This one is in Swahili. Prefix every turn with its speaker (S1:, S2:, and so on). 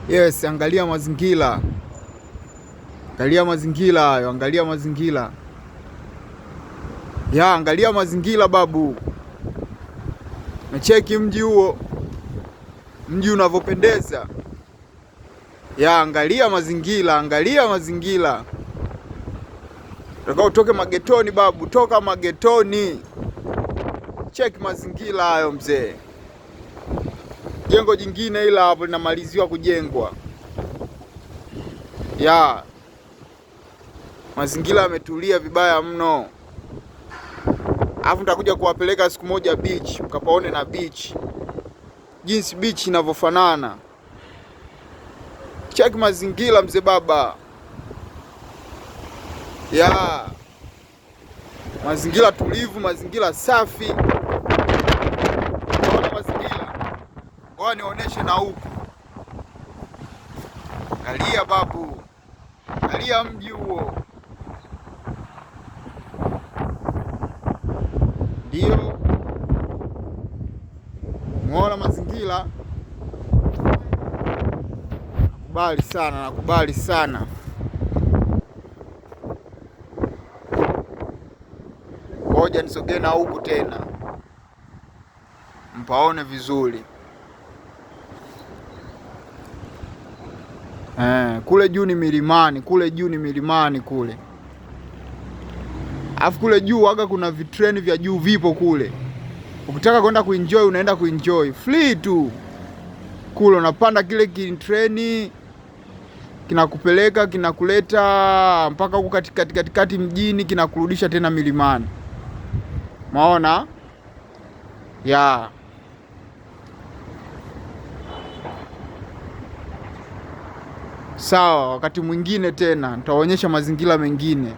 S1: Yes, angalia mazingira. Angalia mazingira hayo, angalia mazingira. Angalia mazingira babu. Nacheki mji huo. Mji unavyopendeza. Angalia mazingira, angalia mazingira. Nataka utoke magetoni babu, toka magetoni. Check mazingira hayo mzee. Jengo jingine ila hapo linamaliziwa kujengwa. Mazingira yametulia vibaya mno. Alafu nitakuja kuwapeleka siku moja beach, mkapaone na beach. Jinsi beach inavyofanana. Check mazingira mzee baba. Mazingira tulivu, mazingira safi. Unaona mazingira? Ngoja nionyeshe na huku. Angalia babu. Angalia mji huo. Ndio. Unaona mazingira? Nakubali sana, nakubali sana. Ngoja nisogee na huku tena, mpaone vizuri. Kule juu ni milimani, kule juu ni milimani kule. Alafu kule juu waga kuna vitreni vya juu vipo kule. Ukitaka kwenda kuenjoy unaenda kuenjoy free tu. Kule unapanda kile kitreni, kinakupeleka kinakuleta mpaka huko katikati mjini, kinakurudisha tena milimani. Maona? Sawa, wakati mwingine tena nitaonyesha mazingira mengine.